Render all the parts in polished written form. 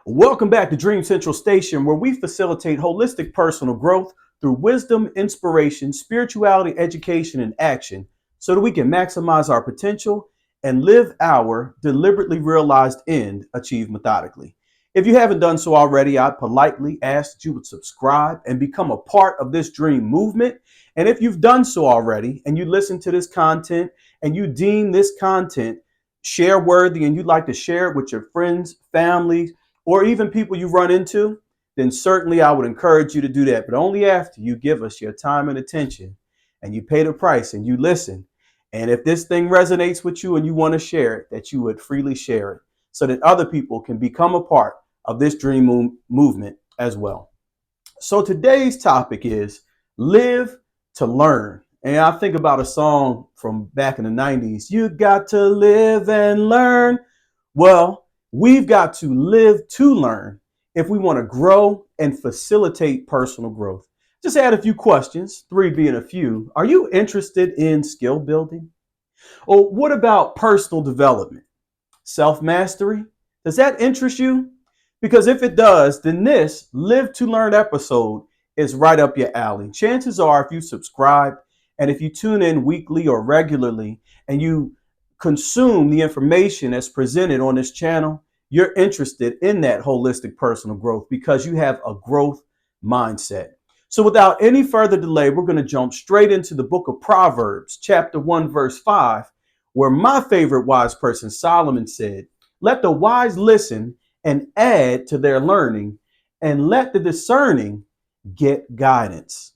Welcome back to Dream Central Station, where we facilitate holistic personal growth through wisdom, inspiration, spirituality, education, and action so that we can maximize our potential and live our deliberately realized end achieved methodically. If you haven't done so already, I politely ask that you would subscribe and become a part of this dream movement. And if you've done so already and you listen to this content and you deem this content share worthy and you'd like to share it with your friends, family, or even people you run into, then certainly I would encourage you to do that. But only after you give us your time and attention and you pay the price and you listen. And if this thing resonates with you and you want to share it, that you would freely share it so that other people can become a part of this dream movement as well. So today's topic is live to learn. And I think about a song from back in the 90s. You got to live and learn. Well, we've got to live to learn if we want to grow and facilitate personal growth. Just add a few questions, three being a few. Are you interested in skill building? Or what about personal development? Self mastery? Does that interest you? Because if it does, then this Live to Learn episode is right up your alley. Chances are, if you subscribe and if you tune in weekly or regularly and you consume the information that's presented on this channel, you're interested in that holistic personal growth because you have a growth mindset. So without any further delay, we're going to jump straight into the book of Proverbs, chapter 1, verse 5, where my favorite wise person, Solomon, said, "Let the wise listen and add to their learning, and let the discerning get guidance."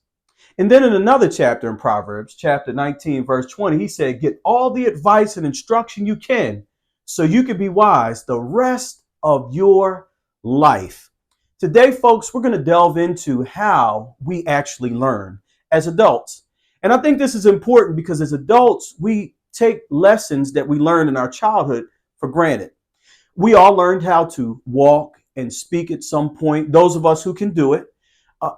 And then in another chapter in Proverbs, chapter 19, verse 20, he said, "Get all the advice and instruction you can so you can be wise the rest of your life." Today, folks, we're going to delve into how we actually learn as adults. And I think this is important because as adults, we take lessons that we learned in our childhood for granted. We all learned how to walk and speak at some point, those of us who can do it.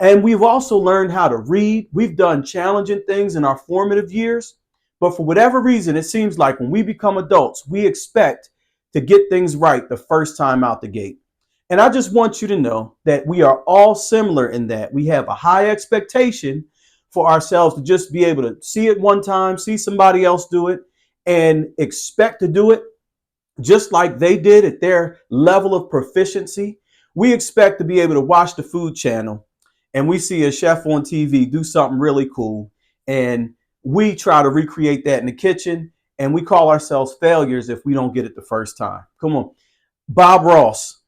And we've also learned how to read. We've done challenging things in our formative years. But for whatever reason, it seems like when we become adults, we expect to get things right the first time out the gate. And I just want you to know that we are all similar in that we have a high expectation for ourselves to just be able to see it one time, see somebody else do it, and expect to do it just like they did at their level of proficiency. We expect to be able to watch the Food Channel and we see a chef on TV do something really cool, and we try to recreate that in the kitchen, and we call ourselves failures if we don't get it the first time. Come on. Bob Ross.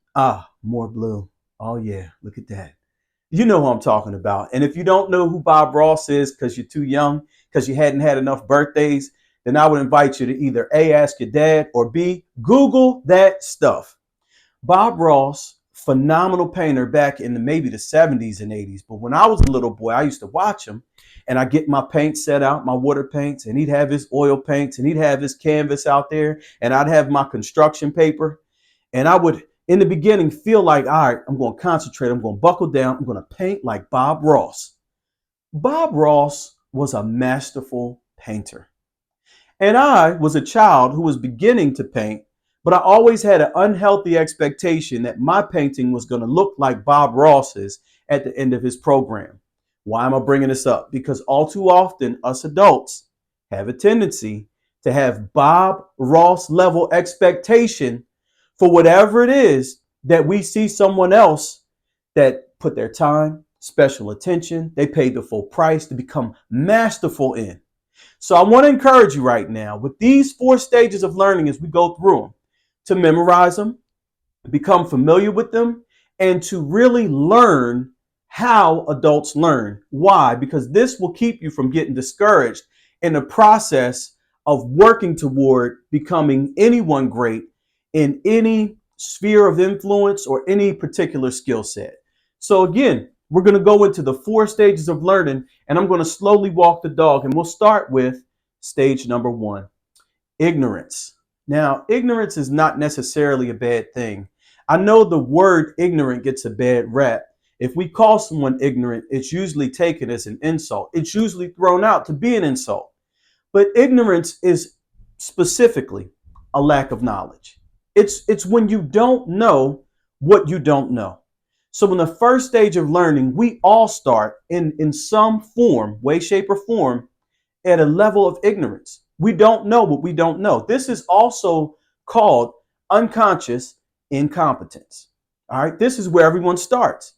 More blue. Oh, yeah. Look at that. You know who I'm talking about. And if you don't know who Bob Ross is because you're too young, because you hadn't had enough birthdays, then I would invite you to either A, ask your dad, or B, Google that stuff. Bob Ross, phenomenal painter back in maybe the 70s and 80s. But when I was a little boy, I used to watch him and I get my paint set out, my water paints, and he'd have his oil paints and he'd have his canvas out there and I'd have my construction paper. And I would, in the beginning, feel like, all right, I'm going to concentrate. I'm going to buckle down. I'm going to paint like Bob Ross. Bob Ross was a masterful painter. And I was a child who was beginning to paint, but I always had an unhealthy expectation that my painting was going to look like Bob Ross's at the end of his program. Why am I bringing this up? Because all too often, us adults have a tendency to have Bob Ross level expectation for whatever it is that we see someone else that put their time, special attention, they paid the full price to become masterful in. So I want to encourage you right now with these 4 stages of learning as we go through them, to memorize them, become familiar with them, and to really learn how adults learn. Why? Because this will keep you from getting discouraged in the process of working toward becoming anyone great in any sphere of influence or any particular skill set. So again, we're going to go into the 4 stages of learning, and I'm going to slowly walk the dog, and we'll start with stage number 1, ignorance. Now, ignorance is not necessarily a bad thing. I know the word ignorant gets a bad rap. If we call someone ignorant, it's usually taken as an insult. It's usually thrown out to be an insult. But ignorance is specifically a lack of knowledge. It's when you don't know what you don't know. So in the first stage of learning, we all start in some form, way, shape, or form at a level of ignorance. We don't know what we don't know. This is also called unconscious incompetence. All right, this is where everyone starts.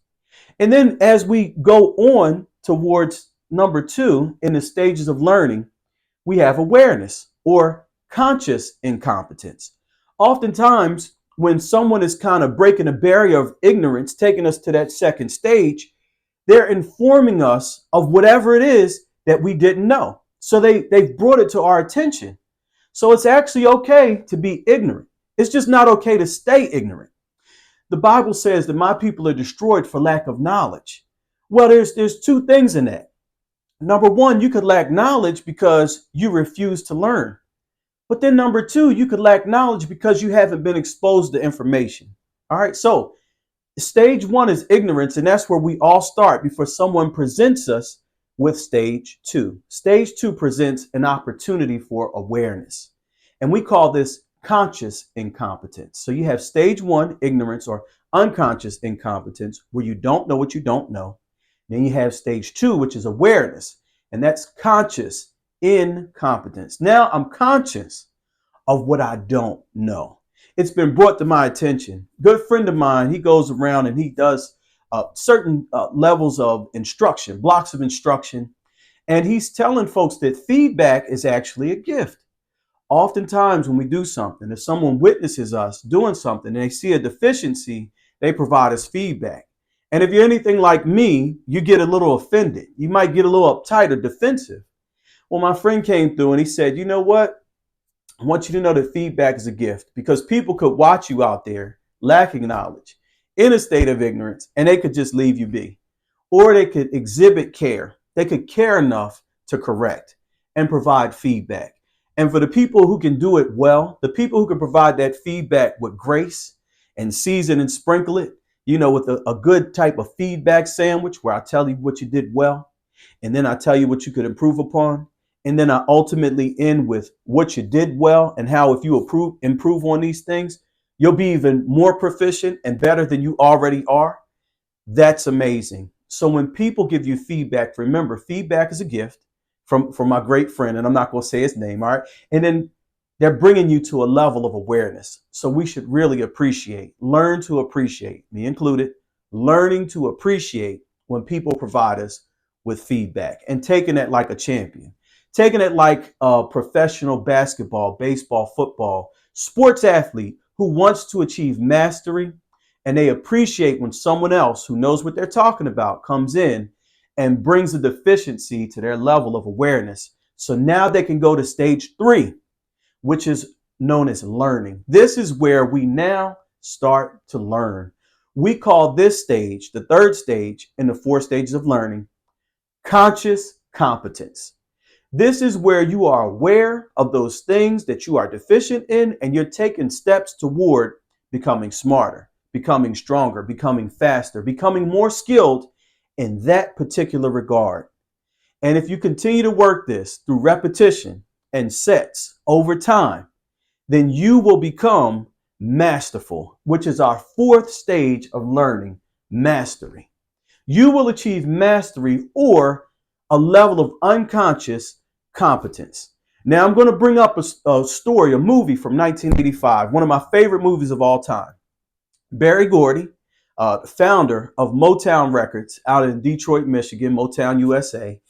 And then as we go on towards number two in the stages of learning, we have awareness or conscious incompetence. Oftentimes, when someone is kind of breaking a barrier of ignorance, taking us to that second stage, they're informing us of whatever it is that we didn't know. So they've brought it to our attention. So it's actually okay to be ignorant. It's just not okay to stay ignorant. The Bible says that my people are destroyed for lack of knowledge. Well, there's two things in that. Number one, you could lack knowledge because you refuse to learn. But then number two, you could lack knowledge because you haven't been exposed to information. All right. So stage one is ignorance, and that's where we all start before someone presents us with stage two. Stage two presents an opportunity for awareness, and we call this conscious incompetence. So you have stage one, ignorance or unconscious incompetence, where you don't know what you don't know. Then you have stage two, which is awareness, and that's conscious incompetence. Now I'm conscious of what I don't know. It's been brought to my attention. Good friend of mine, he goes around and he does certain levels of instruction, blocks of instruction, and he's telling folks that feedback is actually a gift. Oftentimes when we do something, if someone witnesses us doing something and they see a deficiency, they provide us feedback. And if you're anything like me, you get a little offended. You might get a little uptight or defensive. Well, my friend came through and he said, you know what? I want you to know that feedback is a gift, because people could watch you out there lacking knowledge in a state of ignorance and they could just leave you be. Or they could exhibit care. They could care enough to correct and provide feedback. And for the people who can do it well, the people who can provide that feedback with grace and season and sprinkle it, with a good type of feedback sandwich where I tell you what you did well, and then I tell you what you could improve upon. And then I ultimately end with what you did well and how if you improve on these things, you'll be even more proficient and better than you already are. That's amazing. So when people give you feedback, remember, feedback is a gift from my great friend, and I'm not going to say his name, all right? And then they're bringing you to a level of awareness. So we should really learn to appreciate, me included, learning to appreciate when people provide us with feedback and taking it like a champion. Taking it like a professional basketball, baseball, football, sports athlete who wants to achieve mastery, and they appreciate when someone else who knows what they're talking about comes in and brings a deficiency to their level of awareness. So now they can go to stage three, which is known as learning. This is where we now start to learn. We call this stage, the third stage in the 4 stages of learning, conscious competence. This is where you are aware of those things that you are deficient in, and you're taking steps toward becoming smarter, becoming stronger, becoming faster, becoming more skilled in that particular regard. And if you continue to work this through repetition and sets over time, then you will become masterful, which is our 4th stage of learning, mastery. You will achieve mastery or a level of unconscious competence. Now I'm going to bring up a story, a movie from 1985, one of my favorite movies of all time. Berry Gordy, founder of Motown Records out in Detroit, Michigan, Motown USA,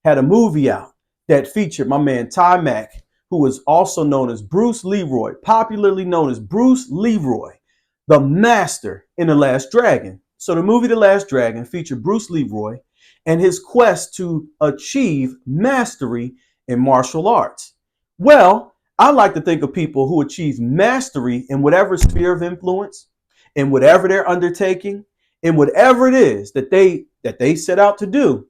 had a movie out that featured my man Ty Mack, who was also known as Bruce Leroy, popularly known as Bruce Leroy, the master in The Last Dragon. So the movie The Last Dragon featured Bruce Leroy and his quest to achieve mastery in martial arts. Well, I like to think of people who achieve mastery in whatever sphere of influence, in whatever they're undertaking, in whatever it is that they set out to do.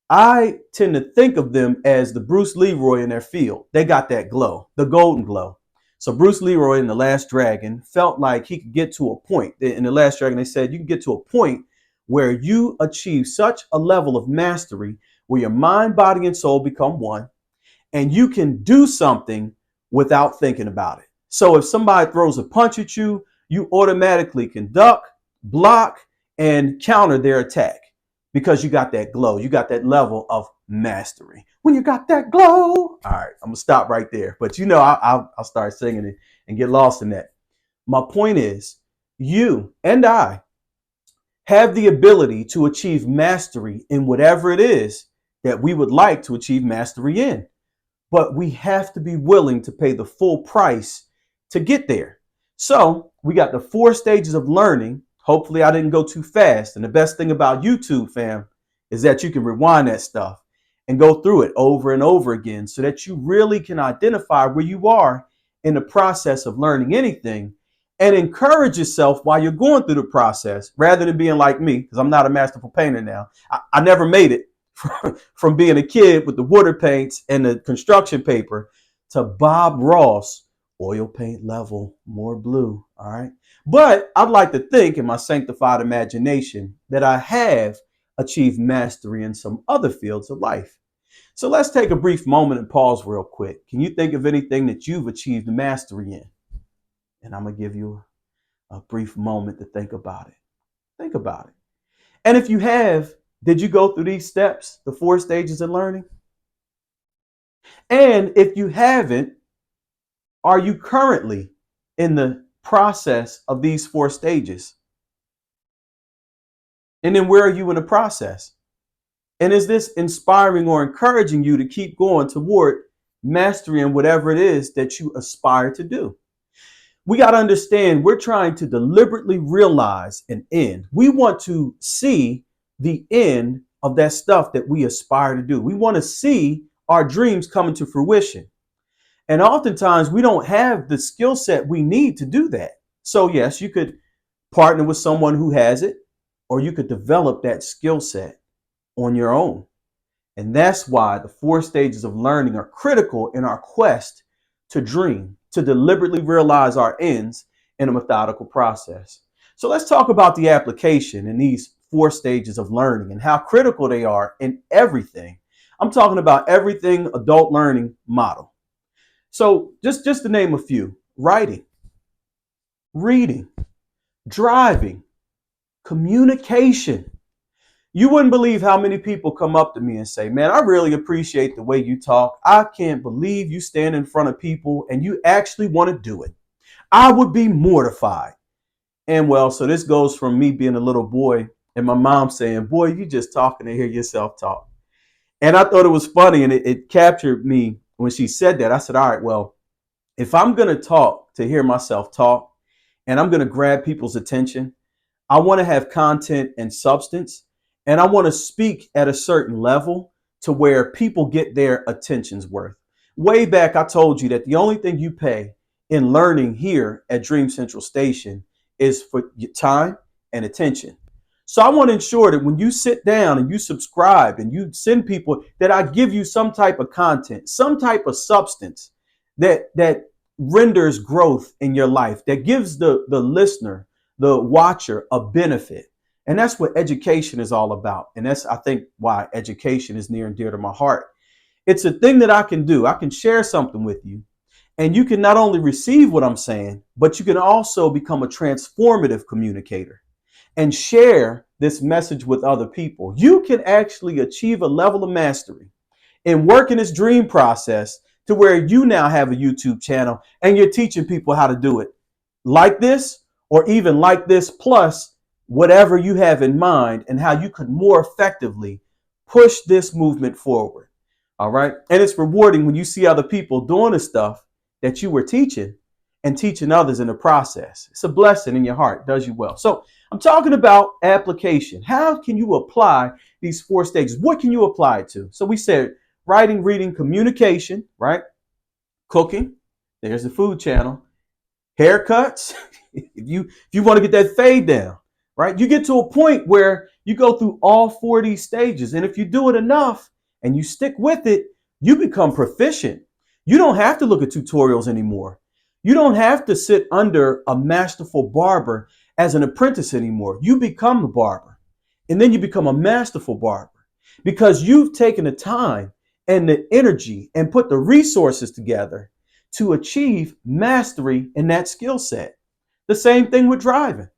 I tend to think of them as the Bruce Leroy in their field. They got that glow, the golden glow. So Bruce Leroy in The Last Dragon felt like he could get to a point. In The Last Dragon, they said you can get to a point where you achieve such a level of mastery where your mind, body, and soul become one, and you can do something without thinking about it. So if somebody throws a punch at you, you automatically can duck, block, and counter their attack because you got that glow. You got that level of mastery. When you got that glow. All right, I'm gonna stop right there. But you know, I'll start singing it and get lost in that. My point is, you and I have the ability to achieve mastery in whatever it is that we would like to achieve mastery in. But we have to be willing to pay the full price to get there. So we got the 4 stages of learning. Hopefully I didn't go too fast. And the best thing about YouTube, fam, is that you can rewind that stuff and go through it over and over again so that you really can identify where you are in the process of learning anything and encourage yourself while you're going through the process rather than being like me, because I'm not a masterful painter now. I never made it from being a kid with the water paints and the construction paper to Bob Ross, oil paint level, more blue. All right. But I'd like to think in my sanctified imagination that I have achieved mastery in some other fields of life. So let's take a brief moment and pause real quick. Can you think of anything that you've achieved mastery in? And I'm going to give you a brief moment to think about it. Think about it. And if you have, did you go through these steps, the 4 stages of learning? And if you haven't, are you currently in the process of these 4 stages? And then where are you in the process? And is this inspiring or encouraging you to keep going toward mastery in whatever it is that you aspire to do? We got to understand we're trying to deliberately realize an end. We want to see the end of that stuff that we aspire to do. We want to see our dreams coming to fruition. And oftentimes we don't have the skill set we need to do that. So yes, you could partner with someone who has it, or you could develop that skill set on your own. And that's why the 4 stages of learning are critical in our quest to dream, to deliberately realize our ends in a methodical process. So let's talk about the application in these 4 stages of learning and how critical they are in everything. I'm talking about everything adult learning model. So just to name a few: writing, reading, driving, communication. You wouldn't believe how many people come up to me and say, man, I really appreciate the way you talk. I can't believe you stand in front of people and you actually want to do it. I would be mortified. And well, so this goes from me being a little boy and my mom saying, boy, you just talking to hear yourself talk. And I thought it was funny, and it captured me when she said that. I said, all right, well, if I'm going to talk to hear myself talk and I'm going to grab people's attention, I want to have content and substance. And I want to speak at a certain level to where people get their attention's worth. Way back, I told you that the only thing you pay in learning here at Dream Central Station is for your time and attention. So I want to ensure that when you sit down and you subscribe and you send people, that I give you some type of content, some type of substance that renders growth in your life, that gives the listener, the watcher, a benefit. And that's what education is all about. And that's, I think, why education is near and dear to my heart. It's a thing that I can do. I can share something with you, and you can not only receive what I'm saying, but you can also become a transformative communicator and share this message with other people. You can actually achieve a level of mastery and work in this dream process to where you now have a YouTube channel and you're teaching people how to do it like this, or even like this, plus whatever you have in mind and how you could more effectively push this movement forward. All right. And it's rewarding when you see other people doing the stuff that you were teaching and teaching others in the process. It's a blessing in your heart, does you well. So I'm talking about application. How can you apply these 4 stages? What can you apply it to? So we said writing, reading, communication, right? Cooking. There's the food channel. Haircuts. if you want to get that fade down, right? You get to a point where you go through all 4 of these stages. And if you do it enough and you stick with it, you become proficient. You don't have to look at tutorials anymore. You don't have to sit under a masterful barber as an apprentice anymore. You become the barber, and then you become a masterful barber because you've taken the time and the energy and put the resources together to achieve mastery in that skill set. The same thing with driving.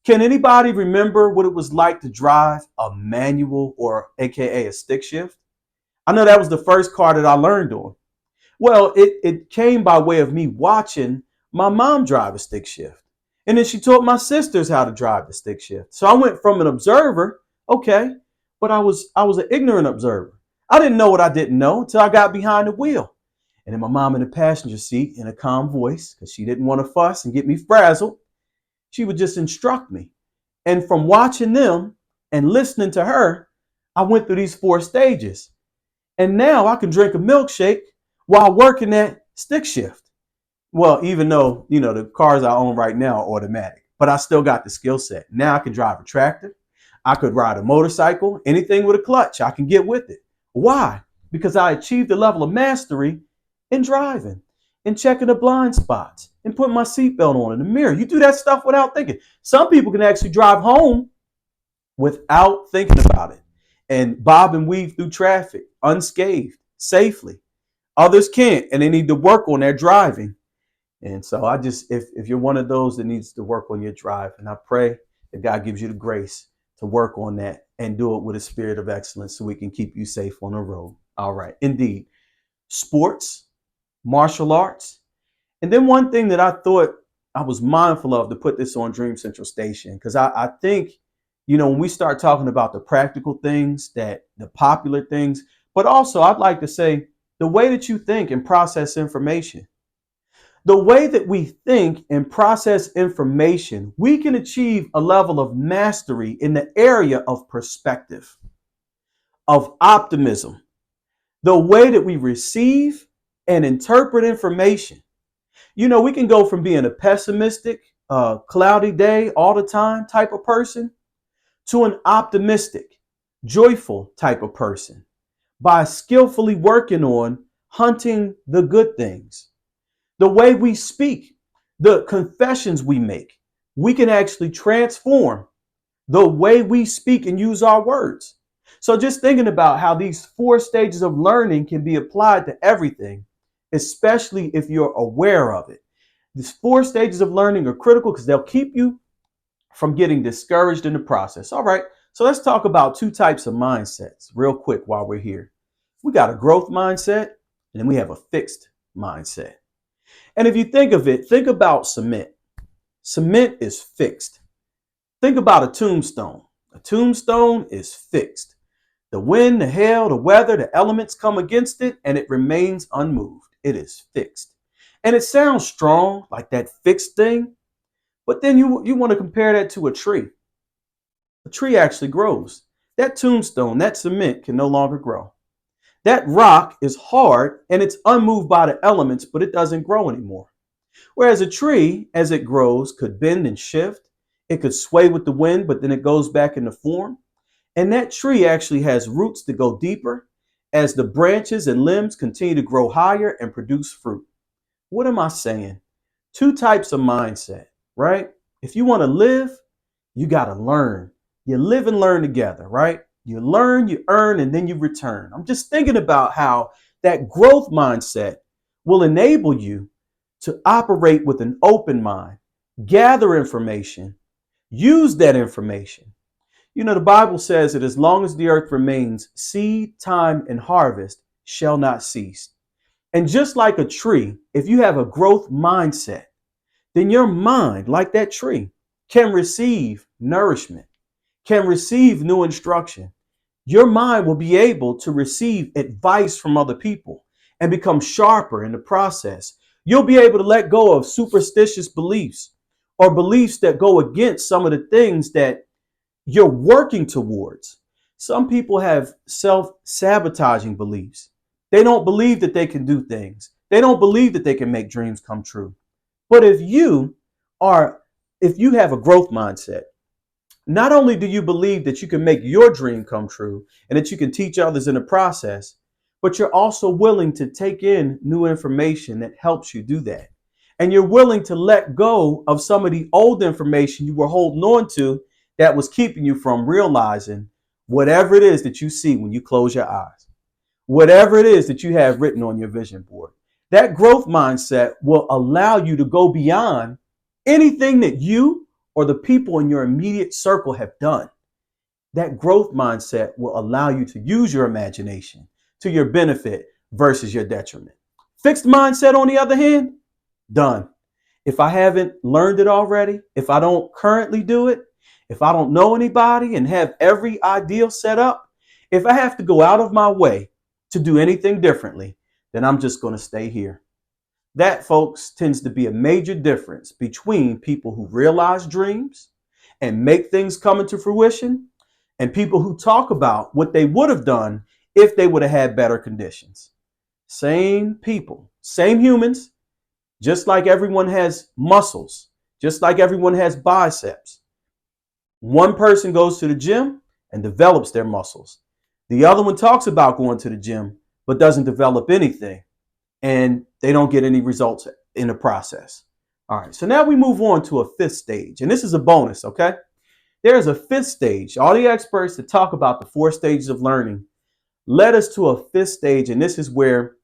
Can anybody remember what it was like to drive a manual or AKA a stick shift? I know that was the first car that I learned on. Well, it came by way of me watching my mom drive a stick shift. And then she taught my sisters how to drive the stick shift. So I went from an observer, okay, but I was an ignorant observer. I didn't know what I didn't know until I got behind the wheel. And then my mom in the passenger seat in a calm voice, because she didn't want to fuss and get me frazzled, she would just instruct me. And from watching them and listening to her, I went through these 4 stages. And now I can drink a milkshake while working that stick shift. Well, even though, the cars I own right now are automatic, but I still got the skill set. Now I can drive a tractor. I could ride a motorcycle, anything with a clutch, I can get with it. Why? Because I achieved a level of mastery in driving, in checking the blind spots, and putting my seatbelt on in the mirror. You do that stuff without thinking. Some people can actually drive home without thinking about it and bob and weave through traffic unscathed, safely. Others can't, and they need to work on their driving. And so if you're one of those that needs to work on your drive, and I pray that God gives you the grace to work on that and do it with a spirit of excellence so we can keep you safe on the road. All right. Indeed. Sports, martial arts. And then one thing that I thought I was mindful of to put this on Dream Central Station, because I think, when we start talking about the practical things, that the popular things, but also I'd like to say the way that you think and process information. The way that we think and process information, we can achieve a level of mastery in the area of perspective, of optimism, the way that we receive and interpret information. We can go from being a pessimistic, cloudy day all the time type of person to an optimistic, joyful type of person by skillfully working on hunting the good things. The way we speak, the confessions we make, we can actually transform the way we speak and use our words. So just thinking about how these 4 stages of learning can be applied to everything, especially if you're aware of it. These 4 stages of learning are critical because they'll keep you from getting discouraged in the process. All right, so let's talk about 2 types of mindsets real quick while we're here. We got a growth mindset, and then we have a fixed mindset. And if you think of it, think about cement. Cement is fixed. Think about a tombstone. A tombstone is fixed. The wind, the hail, the weather, the elements come against it, and it remains unmoved. It is fixed. And it sounds strong, like that fixed thing, but then you want to compare that to a tree. A tree actually grows. That tombstone, that cement can no longer grow. That rock is hard and it's unmoved by the elements, but it doesn't grow anymore. Whereas a tree, as it grows, could bend and shift. It could sway with the wind, but then it goes back into form. And that tree actually has roots that go deeper as the branches and limbs continue to grow higher and produce fruit. What am I saying? 2 types of mindset, right? If you want to live, you got to learn. You live and learn together, right? You learn, you earn, and then you return. I'm just thinking about how that growth mindset will enable you to operate with an open mind, gather information, use that information. The Bible says that as long as the earth remains, seed, time, and harvest shall not cease. And just like a tree, if you have a growth mindset, then your mind, like that tree, can receive nourishment, can receive new instruction. Your mind will be able to receive advice from other people and become sharper in the process. You'll be able to let go of superstitious beliefs or beliefs that go against some of the things that you're working towards. Some people have self-sabotaging beliefs. They don't believe that they can do things. They don't believe that they can make dreams come true. But if you have a growth mindset, not only do you believe that you can make your dream come true and that you can teach others in the process, but you're also willing to take in new information that helps you do that. And you're willing to let go of some of the old information you were holding on to that was keeping you from realizing whatever it is that you see when you close your eyes, whatever it is that you have written on your vision board. That growth mindset will allow you to go beyond Anything that you or the people in your immediate circle have done, that growth mindset will allow you to use your imagination to your benefit versus your detriment. Fixed mindset, on the other hand, done. If I haven't learned it already, if I don't currently do it, if I don't know anybody and have every ideal set up, if I have to go out of my way to do anything differently, then I'm just going to stay here. That, folks, tends to be a major difference between people who realize dreams and make things come into fruition and people who talk about what they would have done if they would have had better conditions. Same people, same humans, just like everyone has muscles, just like everyone has biceps. One person goes to the gym and develops their muscles. The other one talks about going to the gym, but doesn't develop anything. And they don't get any results in the process. All right, so now we move on to a fifth stage. And this is a bonus, okay? There is a fifth stage. All the experts that talk about the 4 stages of learning led us to a fifth stage. And this is where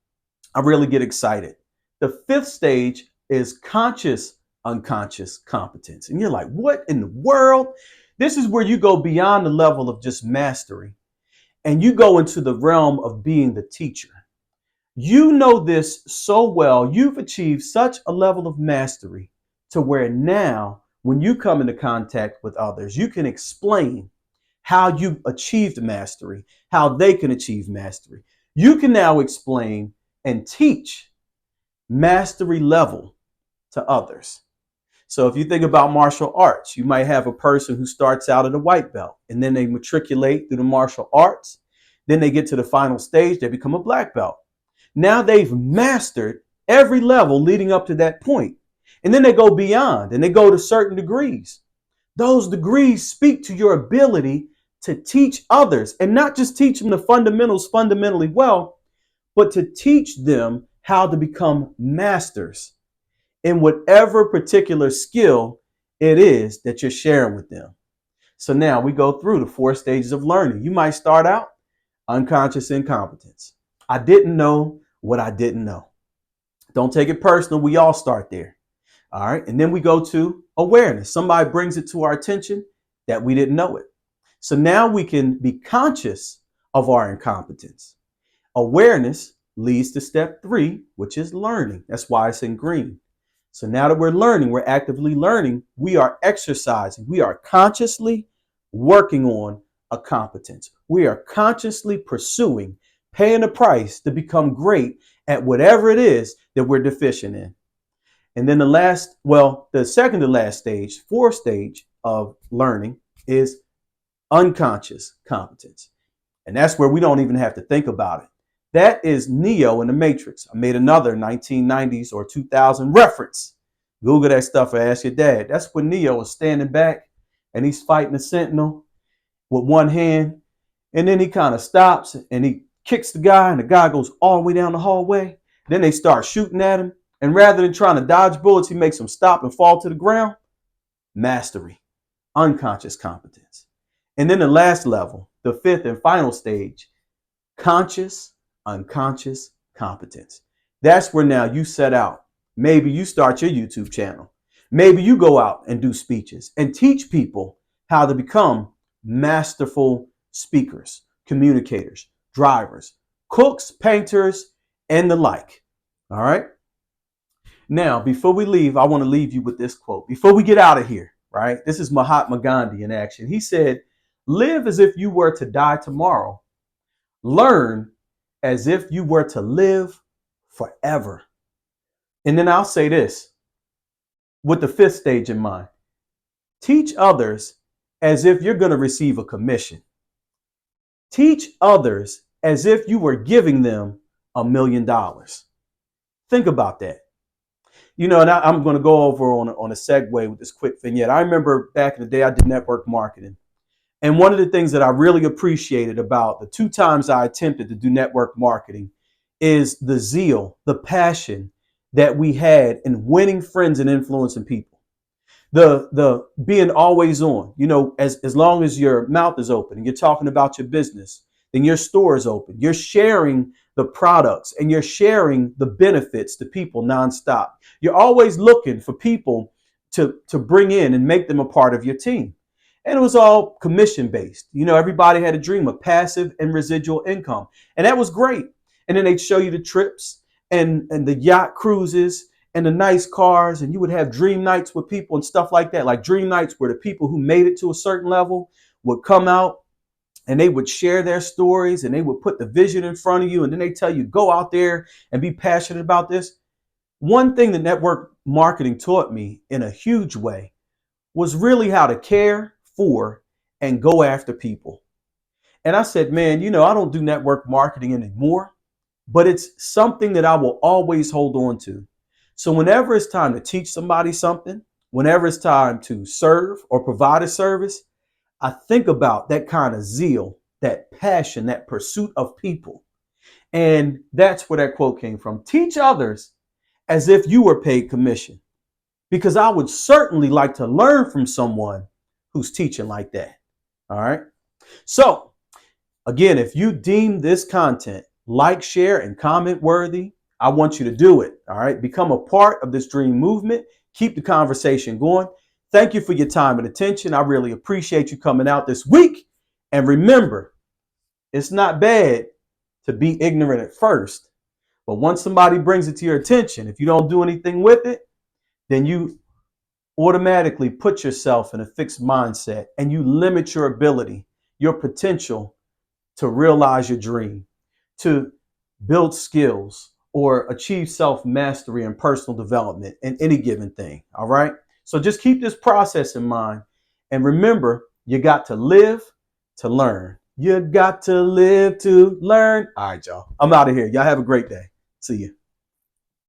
I really get excited. The fifth stage is conscious unconscious competence. And you're like, what in the world? This is where you go beyond the level of just mastery and you go into the realm of being the teacher. You know this so well. You've achieved such a level of mastery to where now, when you come into contact with others, you can explain how you achieved mastery, how they can achieve mastery. You can now explain and teach mastery level to others. So if you think about martial arts, you might have a person who starts out at a white belt and then they matriculate through the martial arts. Then they get to the final stage, they become a black belt. Now they've mastered every level leading up to that point. And then they go beyond and they go to certain degrees. Those degrees speak to your ability to teach others and not just teach them the fundamentals fundamentally well, but to teach them how to become masters in whatever particular skill it is that you're sharing with them. So now we go through the 4 stages of learning. You might start out unconscious incompetence. I didn't know what I didn't know. Don't take it personal. We all start there. All right. And then we go to awareness. Somebody brings it to our attention that we didn't know it. So now we can be conscious of our incompetence. Awareness leads to step 3, which is learning. That's why it's in green. So now that we're learning, we're actively learning, we are exercising, we are consciously working on a competence. We are consciously pursuing, paying a price to become great at whatever it is that we're deficient in. And then the second to last stage, 4th stage of learning is unconscious competence. And that's where we don't even have to think about it. That is Neo in the Matrix. I made another 1990s or 2000 reference. Google that stuff or ask your dad. That's when Neo is standing back and he's fighting the Sentinel with one hand. And then he kind of stops and he kicks the guy and the guy goes all the way down the hallway. Then they start shooting at him. And rather than trying to dodge bullets, he makes him stop and fall to the ground. Mastery, unconscious competence. And then the last level, the 5th and final stage, conscious unconscious competence. That's where now you set out. Maybe you start your YouTube channel. Maybe you go out and do speeches and teach people how to become masterful speakers, communicators, drivers, cooks, painters, and the like. All right. Now, before we leave, I want to leave you with this quote. Before we get out of here, right? This is Mahatma Gandhi in action. He said, "Live as if you were to die tomorrow. Learn as if you were to live forever." And then I'll say this with the 5th stage in mind. Teach others as if you're going to receive a commission. Teach others as if you were giving them $1 million. Think about that. You know, and I'm going to go over on a segue with this quick vignette. I remember back in the day, I did network marketing. And one of the things that I really appreciated about the 2 times I attempted to do network marketing is the zeal, the passion that we had in winning friends and influencing people. The being always on, you know, as long as your mouth is open and you're talking about your business, then your store is open. You're sharing the products and you're sharing the benefits to people nonstop. You're always looking for people to bring in and make them a part of your team. And it was all commission based. You know, everybody had a dream of passive and residual income. And that was great. And then they'd show you the trips and the yacht cruises and the nice cars. And you would have dream nights with people and stuff like that. Like dream nights where the people who made it to a certain level would come out and they would share their stories and they would put the vision in front of you. And then they tell you, go out there and be passionate about this. One thing that network marketing taught me in a huge way was really how to care for and go after people. And I said, man, you know, I don't do network marketing anymore, but it's something that I will always hold on to. So whenever it's time to teach somebody something, whenever it's time to serve or provide a service, I think about that kind of zeal, that passion, that pursuit of people. And that's where that quote came from. Teach others as if you were paid commission, because I would certainly like to learn from someone who's teaching like that. All right. So again, if you deem this content like, share, and comment worthy, I want you to do it. All right. Become a part of this dream movement. Keep the conversation going. Thank you for your time and attention. I really appreciate you coming out this week. And remember, it's not bad to be ignorant at first, but once somebody brings it to your attention, if you don't do anything with it, then you automatically put yourself in a fixed mindset and you limit your ability, your potential to realize your dream, to build skills or achieve self-mastery and personal development in any given thing. All right. So just keep this process in mind. And remember, you got to live to learn. You got to live to learn. All right, y'all. I'm out of here. Y'all have a great day. See you.